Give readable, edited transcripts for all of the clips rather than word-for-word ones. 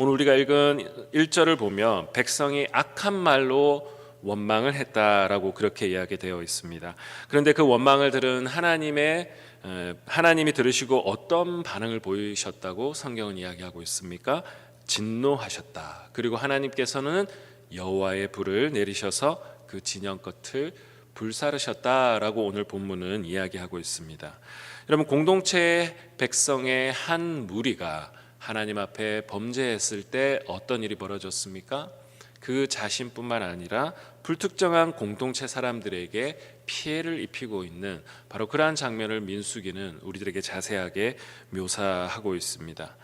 오늘 우리가 읽은 1절을 보면 백성이 악한 말로 원망을 했다라고 그렇게 이야기되어 있습니다. 그런데 그 원망을 들은 하나님이 들으시고 어떤 반응을 보이셨다고 성경은 이야기하고 있습니까? 진노하셨다. 그리고 하나님께서는 여호와의 불을 내리셔서 그 진영 끝을 불사르셨다라고 오늘 본문은 이야기하고 있습니다. 여러분, 공동체의 백성의 한 무리가 하나님 앞에 범죄했을 때 어떤 일이 벌어졌습니까? 그 자신뿐만 아니라 불특정한 공동체 사람들에게 피해를 입히고 있는 바로 그러한 장면을 민수기는 우리들에게 자세하게 묘사하고 있습니다.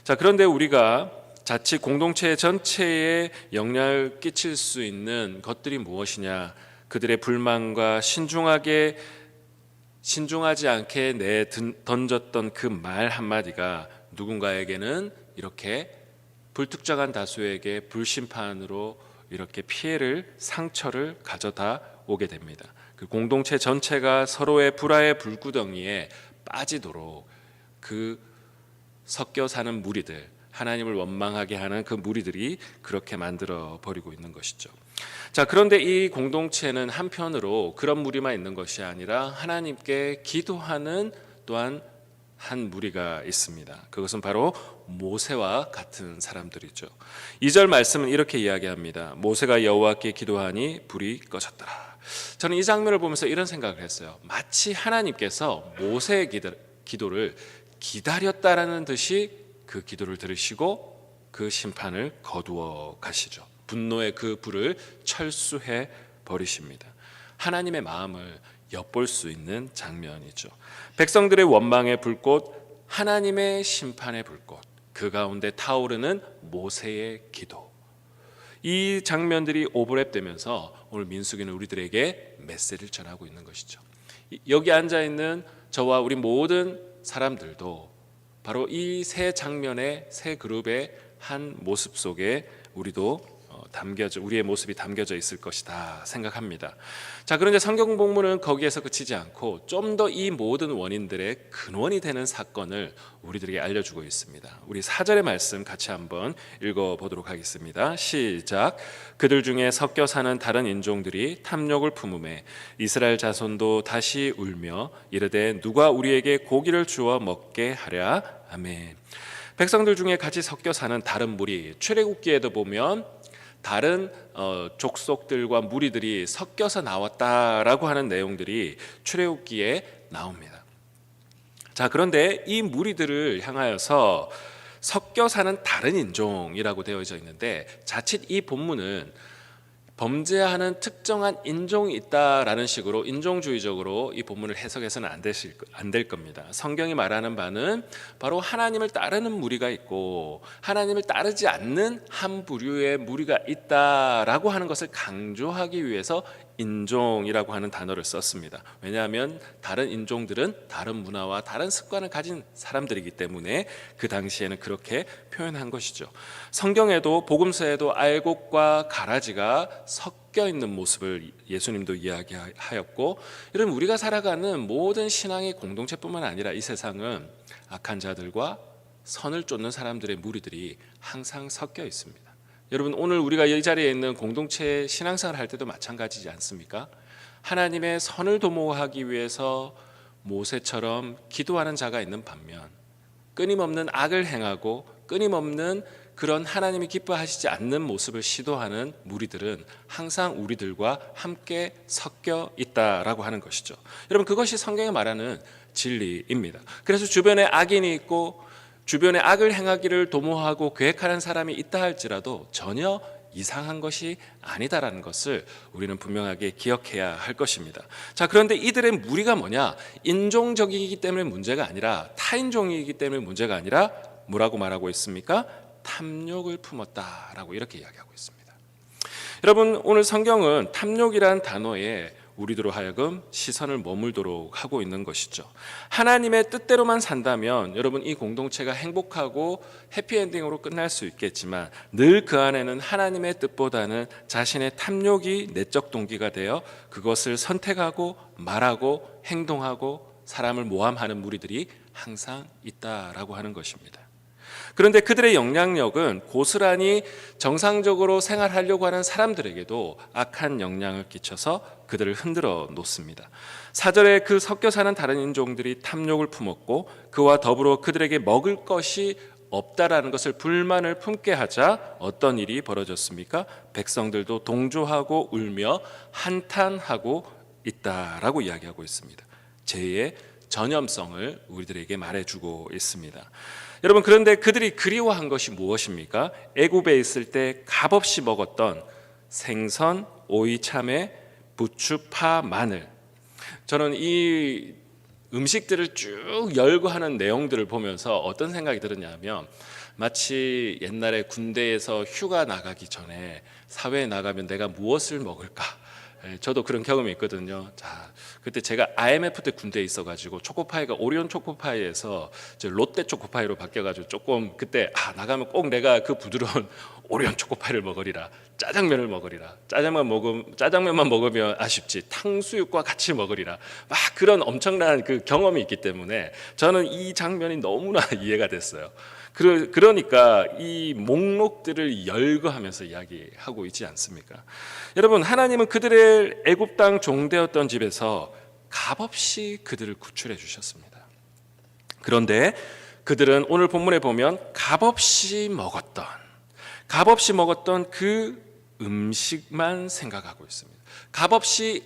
자, 그런데 우리가 자칫 공동체 전체에 영향을 끼칠 수 있는 것들이 무엇이냐? 그들의 불만과 신중하지 않게 던졌던 그 말 한마디가 누군가에게는 이렇게 불특정한 다수에게 불심판으로 이렇게 상처를 가져다 오게 됩니다. 그 공동체 전체가 서로의 불화의 불구덩이에 빠지도록 그 섞여 사는 무리들, 하나님을 원망하게 하는 그 무리들이 그렇게 만들어 버리고 있는 것이죠. 자, 그런데 이 공동체는 한편으로 그런 무리만 있는 것이 아니라 하나님께 기도하는 또한 한 무리가 있습니다. 그것은 바로 모세와 같은 사람들이죠. 2절 말씀은 이렇게 이야기합니다. 모세가 여호와께 기도하니 불이 꺼졌더라. 저는 이 장면을 보면서 이런 생각을 했어요. 마치 하나님께서 모세의 기도를 기다렸다라는 듯이 그 기도를 들으시고 그 심판을 거두어 가시죠. 분노의 그 불을 철수해 버리십니다. 하나님의 마음을 엿볼 수 있는 장면이죠. 백성들의 원망의 불꽃, 하나님의 심판의 불꽃, 그 가운데 타오르는 모세의 기도. 이 장면들이 오버랩되면서 오늘 민수기는 우리들에게 메시지를 전하고 있는 것이죠. 여기 앉아있는 저와 우리 모든 사람들도 바로 이 세 장면의 세 그룹의 한 모습 속에 우리의 모습이 담겨져 있을 것이다 생각합니다. 자, 그런데 성경 본문은 거기에서 그치지 않고 좀 더 이 모든 원인들의 근원이 되는 사건을 우리들에게 알려주고 있습니다. 우리 4절의 말씀 같이 한번 읽어보도록 하겠습니다. 시작. 그들 중에 섞여 사는 다른 인종들이 탐욕을 품음에 이스라엘 자손도 다시 울며 이르되 누가 우리에게 고기를 주어 먹게 하랴. 아멘. 백성들 중에 같이 섞여 사는 다른 무리, 출애굽기에도 보면 다른 족속들과 무리들이 섞여서 나왔다라고 하는 내용들이 출애굽기에 나옵니다. 자, 그런데 이 무리들을 향하여서 섞여 사는 다른 인종이라고 되어져 있는데 자칫 이 본문은 범죄하는 특정한 인종이 있다라는 식으로 인종주의적으로 이 본문을 해석해서는 안 될 겁니다. 성경이 말하는 바는 바로 하나님을 따르는 무리가 있고 하나님을 따르지 않는 한 부류의 무리가 있다라고 하는 것을 강조하기 위해서 인종이라고 하는 단어를 썼습니다. 왜냐하면 다른 인종들은 다른 문화와 다른 습관을 가진 사람들이기 때문에 그 당시에는 그렇게 표현한 것이죠. 성경에도 복음서에도 알곡과 가라지가 섞여 있는 모습을 예수님도 이야기하였고, 이런 우리가 살아가는 모든 신앙의 공동체뿐만 아니라 이 세상은 악한 자들과 선을 쫓는 사람들의 무리들이 항상 섞여 있습니다. 여러분, 오늘 우리가 이 자리에 있는 공동체 신앙생활을 할 때도 마찬가지지 않습니까? 하나님의 선을 도모하기 위해서 모세처럼 기도하는 자가 있는 반면 끊임없는 악을 행하고 끊임없는 그런 하나님이 기뻐하시지 않는 모습을 시도하는 무리들은 항상 우리들과 함께 섞여 있다라고 하는 것이죠. 여러분, 그것이 성경이 말하는 진리입니다. 그래서 주변에 악인이 있고 주변에 악을 행하기를 도모하고 계획하는 사람이 있다 할지라도 전혀 이상한 것이 아니다라는 것을 우리는 분명하게 기억해야 할 것입니다. 자, 그런데 이들의 무리가 뭐냐? 인종적이기 때문에 문제가 아니라 타인종이기 때문에 문제가 아니라 뭐라고 말하고 있습니까? 탐욕을 품었다라고 이렇게 이야기하고 있습니다. 여러분, 오늘 성경은 탐욕이란 단어에 우리들로 하여금 시선을 머물도록 하고 있는 것이죠. 하나님의 뜻대로만 산다면 여러분, 이 공동체가 행복하고 해피엔딩으로 끝날 수 있겠지만 늘 그 안에는 하나님의 뜻보다는 자신의 탐욕이 내적 동기가 되어 그것을 선택하고 말하고 행동하고 사람을 모함하는 무리들이 항상 있다라고 하는 것입니다. 그런데 그들의 영향력은 고스란히 정상적으로 생활하려고 하는 사람들에게도 악한 영향을 끼쳐서 그들을 흔들어 놓습니다. 4절에 그 섞여 사는 다른 인종들이 탐욕을 품었고 그와 더불어 그들에게 먹을 것이 없다라는 것을 불만을 품게 하자 어떤 일이 벌어졌습니까? 백성들도 동조하고 울며 한탄하고 있다라고 이야기하고 있습니다. 죄의 전염성을 우리들에게 말해주고 있습니다. 여러분, 그런데 그들이 그리워한 것이 무엇입니까? 애굽에 있을 때 값없이 먹었던 생선, 오이, 참외, 부추, 파, 마늘. 저는 이 음식들을 쭉 열거하는 내용들을 보면서 어떤 생각이 들었냐면 마치 옛날에 군대에서 휴가 나가기 전에 사회에 나가면 내가 무엇을 먹을까? 저도 그런 경험이 있거든요. 자, 그때 제가 IMF 때 군대에 있어가지고 초코파이가 오리온 초코파이에서 롯데 초코파이로 바뀌어가지고 조금 그때 나가면 꼭 내가 그 부드러운 오리온 초코파이를 먹으리라, 짜장면을 먹으리라, 짜장면만 먹으면 아쉽지 탕수육과 같이 먹으리라, 막 그런 엄청난 그 경험이 있기 때문에 저는 이 장면이 너무나 이해가 됐어요. 그러니까 이 목록들을 열거하면서 이야기하고 있지 않습니까? 여러분, 하나님은 그들의 애굽 땅 종되었던 집에서 값없이 그들을 구출해 주셨습니다. 그런데 그들은 오늘 본문에 보면 값없이 먹었던 그 음식만 생각하고 있습니다. 값없이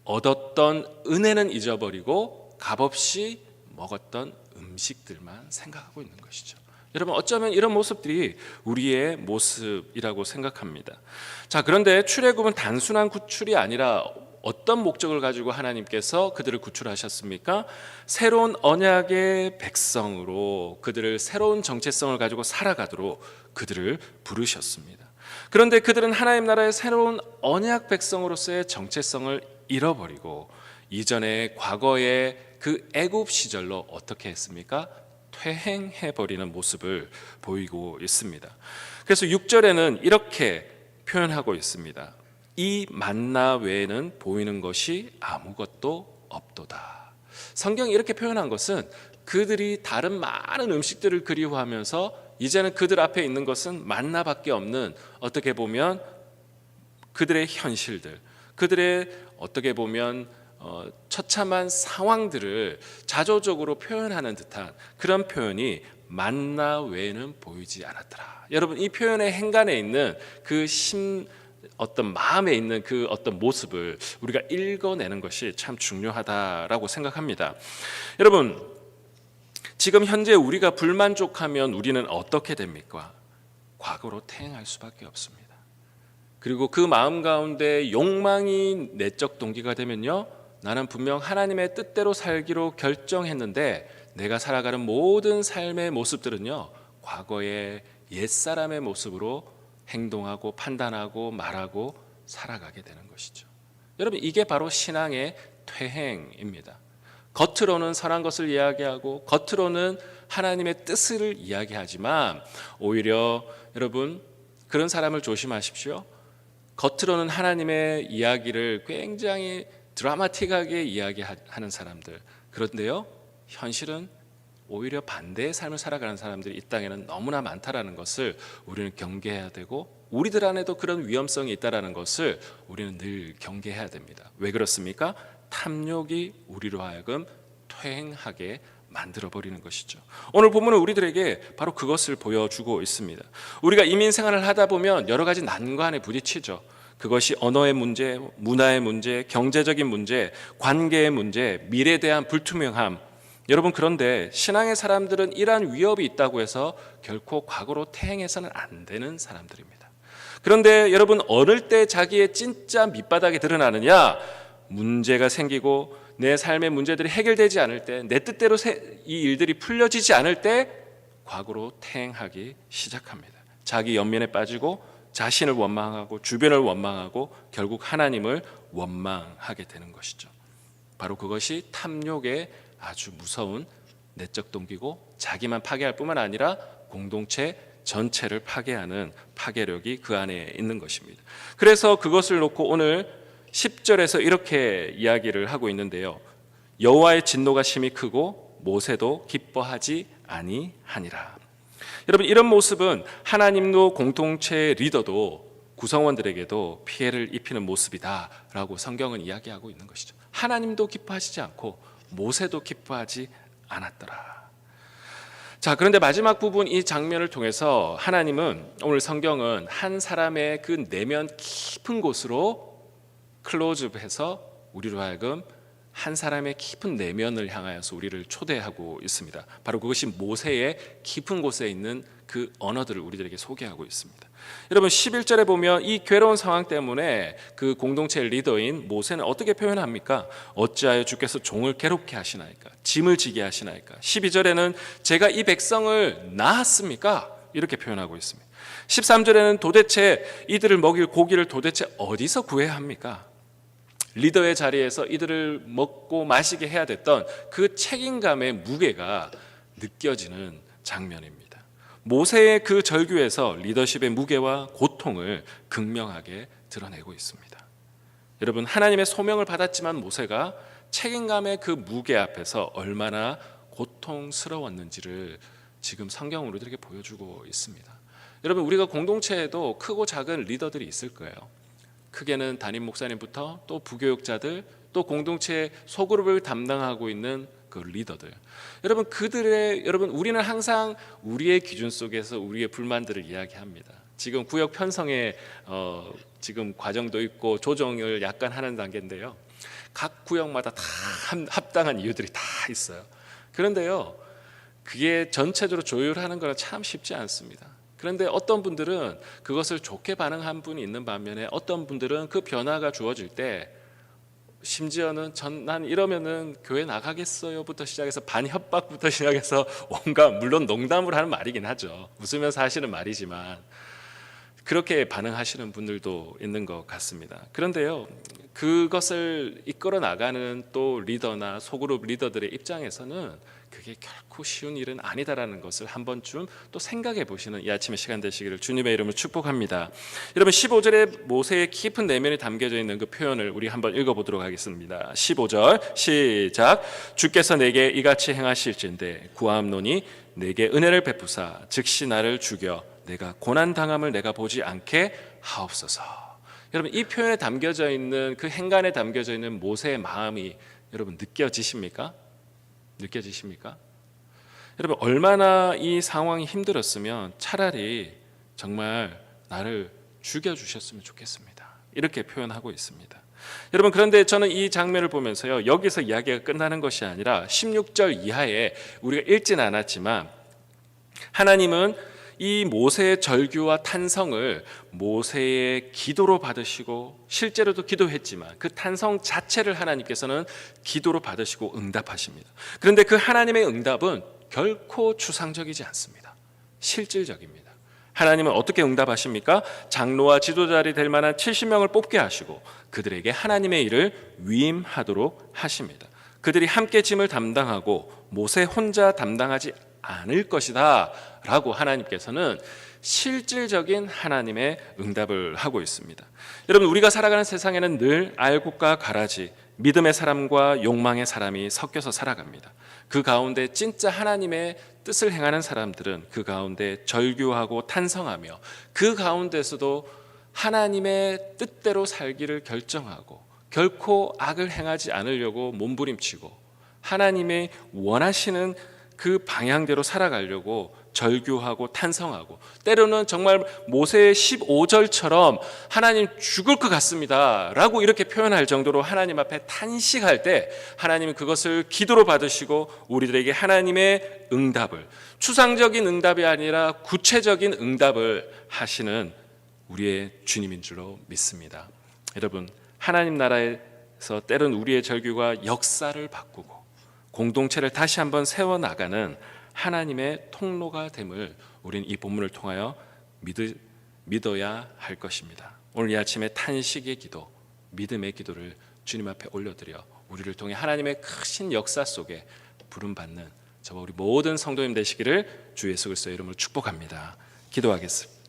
얻었던 은혜는 잊어버리고 값없이 먹었던 음식들만 생각하고 있는 것이죠. 여러분, 어쩌면 이런 모습들이 우리의 모습이라고 생각합니다. 자, 그런데 출애굽은 단순한 구출이 아니라 어떤 목적을 가지고 하나님께서 그들을 구출하셨습니까? 새로운 언약의 백성으로 그들을 새로운 정체성을 가지고 살아가도록 그들을 부르셨습니다. 그런데 그들은 하나님 나라의 새로운 언약 백성으로서의 정체성을 잃어버리고 이전의 과거의 그 애굽 시절로 어떻게 했습니까? 퇴행해버리는 모습을 보이고 있습니다. 그래서 6절에는 이렇게 표현하고 있습니다. 이 만나 외에는 보이는 것이 아무것도 없도다. 성경이 이렇게 표현한 것은 그들이 다른 많은 음식들을 그리워하면서 이제는 그들 앞에 있는 것은 만나밖에 없는, 어떻게 보면 그들의 현실들, 그들의 어떻게 보면 처참한 상황들을 자조적으로 표현하는 듯한 그런 표현이 만나 외에는 보이지 않았더라. 여러분, 이 표현의 행간에 있는 그 어떤 마음에 있는 그 어떤 모습을 우리가 읽어내는 것이 참 중요하다라고 생각합니다. 여러분, 지금 현재 우리가 불만족하면 우리는 어떻게 됩니까? 과거로 퇴행할 수밖에 없습니다. 그리고 그 마음 가운데 욕망이 내적 동기가 되면요, 나는 분명 하나님의 뜻대로 살기로 결정했는데 내가 살아가는 모든 삶의 모습들은요, 과거의 옛사람의 모습으로 행동하고 판단하고 말하고 살아가게 되는 것이죠. 여러분, 이게 바로 신앙의 퇴행입니다. 겉으로는 선한 것을 이야기하고 겉으로는 하나님의 뜻을 이야기하지만 오히려 여러분, 그런 사람을 조심하십시오. 겉으로는 하나님의 이야기를 굉장히 드라마틱하게 이야기하는 사람들, 그런데요, 현실은 오히려 반대의 삶을 살아가는 사람들이 이 땅에는 너무나 많다라는 것을 우리는 경계해야 되고, 우리들 안에도 그런 위험성이 있다라는 것을 우리는 늘 경계해야 됩니다. 왜 그렇습니까? 탐욕이 우리로 하여금 퇴행하게 만들어버리는 것이죠. 오늘 본문은 우리들에게 바로 그것을 보여주고 있습니다. 우리가 이민 생활을 하다 보면 여러 가지 난관에 부딪히죠. 그것이 언어의 문제, 문화의 문제, 경제적인 문제, 관계의 문제, 미래에 대한 불투명함. 여러분, 그런데 신앙의 사람들은 이러한 위협이 있다고 해서 결코 과거로 퇴행해서는 안 되는 사람들입니다. 그런데 여러분, 어느 때 자기의 진짜 밑바닥이 드러나느냐? 문제가 생기고 내 삶의 문제들이 해결되지 않을 때, 내 뜻대로 이 일들이 풀려지지 않을 때 과거로 퇴행하기 시작합니다. 자기 연민에 빠지고 자신을 원망하고 주변을 원망하고 결국 하나님을 원망하게 되는 것이죠. 바로 그것이 탐욕의 아주 무서운 내적 동기고, 자기만 파괴할 뿐만 아니라 공동체 전체를 파괴하는 파괴력이 그 안에 있는 것입니다. 그래서 그것을 놓고 오늘 10절에서 이렇게 이야기를 하고 있는데요. 여호와의 진노가 심히 크고 모세도 기뻐하지 아니하니라. 여러분, 이런 모습은 하나님도 공동체 리더도 구성원들에게도 피해를 입히는 모습이다라고 성경은 이야기하고 있는 것이죠. 하나님도 기뻐하시지 않고 모세도 기뻐하지 않았더라. 자, 그런데 마지막 부분 이 장면을 통해서 하나님은, 오늘 성경은 한 사람의 그 내면 깊은 곳으로 클로즈업해서 우리로 하여금 한 사람의 깊은 내면을 향하여서 우리를 초대하고 있습니다. 바로 그것이 모세의 깊은 곳에 있는 그 언어들을 우리들에게 소개하고 있습니다. 여러분, 11절에 보면 이 괴로운 상황 때문에 그 공동체 리더인 모세는 어떻게 표현합니까? 어찌하여 주께서 종을 괴롭게 하시나이까? 짐을 지게 하시나이까? 12절에는 제가 이 백성을 낳았습니까? 이렇게 표현하고 있습니다. 13절에는 도대체 이들을 먹일 고기를 도대체 어디서 구해야 합니까? 리더의 자리에서 이들을 먹고 마시게 해야 됐던 그 책임감의 무게가 느껴지는 장면입니다. 모세의 그 절규에서 리더십의 무게와 고통을 극명하게 드러내고 있습니다. 여러분, 하나님의 소명을 받았지만 모세가 책임감의 그 무게 앞에서 얼마나 고통스러웠는지를 지금 성경은 우리들에게 보여주고 있습니다. 여러분, 우리가 공동체에도 크고 작은 리더들이 있을 거예요. 크게는 담임 목사님부터 또 부교육자들, 또 공동체 소그룹을 담당하고 있는 그 리더들. 여러분, 우리는 항상 우리의 기준 속에서 우리의 불만들을 이야기합니다. 지금 구역 편성에 지금 과정도 있고 조정을 약간 하는 단계인데요. 각 구역마다 다 합당한 이유들이 다 있어요. 그런데요, 그게 전체적으로 조율하는 건 참 쉽지 않습니다. 그런데 어떤 분들은 그것을 좋게 반응한 분이 있는 반면에 어떤 분들은 그 변화가 주어질 때 심지어는 난 이러면은 교회 나가겠어요부터 시작해서 반협박부터 시작해서 온갖, 물론 농담으로 하는 말이긴 하죠. 웃으면서 하시는 말이지만 그렇게 반응하시는 분들도 있는 것 같습니다. 그런데요, 그것을 이끌어 나가는 또 리더나 소그룹 리더들의 입장에서는 그게 결코 쉬운 일은 아니다라는 것을 한 번쯤 또 생각해 보시는 이 아침의 시간 되시기를 주님의 이름으로 축복합니다. 여러분, 15절에 모세의 깊은 내면이 담겨져 있는 그 표현을 우리 한번 읽어보도록 하겠습니다. 15절 시작. 주께서 내게 이같이 행하실진대 구하옵노니 내게 은혜를 베푸사 즉시 나를 죽여 내가 고난당함을 내가 보지 않게 하옵소서. 여러분, 이 표현에 담겨져 있는 그 행간에 담겨져 있는 모세의 마음이 여러분 느껴지십니까? 여러분, 얼마나 이 상황이 힘들었으면 차라리 정말 나를 죽여주셨으면 좋겠습니다. 이렇게 표현하고 있습니다. 여러분, 그런데 저는 이 장면을 보면서요, 여기서 이야기가 끝나는 것이 아니라 16절 이하에 우리가 읽지는 않았지만 하나님은 이 모세의 절규와 탄성을 모세의 기도로 받으시고 실제로도 기도했지만 그 탄성 자체를 하나님께서는 기도로 받으시고 응답하십니다. 그런데 그 하나님의 응답은 결코 추상적이지 않습니다. 실질적입니다. 하나님은 어떻게 응답하십니까? 장로와 지도자들이 될 만한 70명을 뽑게 하시고 그들에게 하나님의 일을 위임하도록 하십니다. 그들이 함께 짐을 담당하고 모세 혼자 담당하지 않을 것이다 라고 하나님께서는 실질적인 하나님의 응답을 하고 있습니다. 여러분, 우리가 살아가는 세상에는 늘 알곡과 가라지, 믿음의 사람과 욕망의 사람이 섞여서 살아갑니다. 그 가운데 진짜 하나님의 뜻을 행하는 사람들은 그 가운데 절규하고 탄성하며 그 가운데서도 하나님의 뜻대로 살기를 결정하고 결코 악을 행하지 않으려고 몸부림치고 하나님의 원하시는 그 방향대로 살아가려고 절규하고 탄성하고, 때로는 정말 모세의 15절처럼 하나님 죽을 것 같습니다 라고 이렇게 표현할 정도로 하나님 앞에 탄식할 때 하나님은 그것을 기도로 받으시고 우리들에게 하나님의 응답을, 추상적인 응답이 아니라 구체적인 응답을 하시는 우리의 주님인 줄로 믿습니다. 여러분, 하나님 나라에서 때로는 우리의 절규가 역사를 바꾸고 공동체를 다시 한번 세워나가는 하나님의 통로가 됨을 우리는 이 본문을 통하여 믿어야 할 것입니다. 오늘 이 아침에 탄식의 기도, 믿음의 기도를 주님 앞에 올려드려 우리를 통해 하나님의 크신 역사 속에 부름받는 저와 우리 모든 성도님 되시기를 주 예수 그리스도의 이름으로 축복합니다. 기도하겠습니다.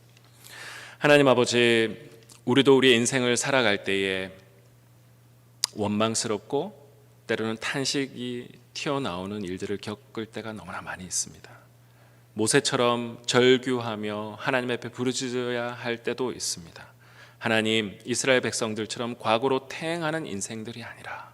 하나님 아버지, 우리도 우리의 인생을 살아갈 때에 원망스럽고 때로는 탄식이 튀어나오는 일들을 겪을 때가 너무나 많이 있습니다. 모세처럼 절규하며 하나님 앞에 부르짖어야 할 때도 있습니다. 하나님, 이스라엘 백성들처럼 과거로 퇴행하는 인생들이 아니라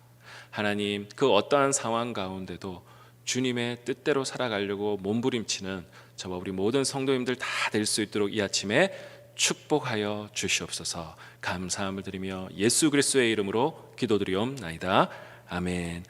하나님, 그 어떠한 상황 가운데도 주님의 뜻대로 살아가려고 몸부림치는 저와 우리 모든 성도님들 다 될 수 있도록 이 아침에 축복하여 주시옵소서. 감사함을 드리며 예수 그리스도의 이름으로 기도드리옵나이다. 아멘.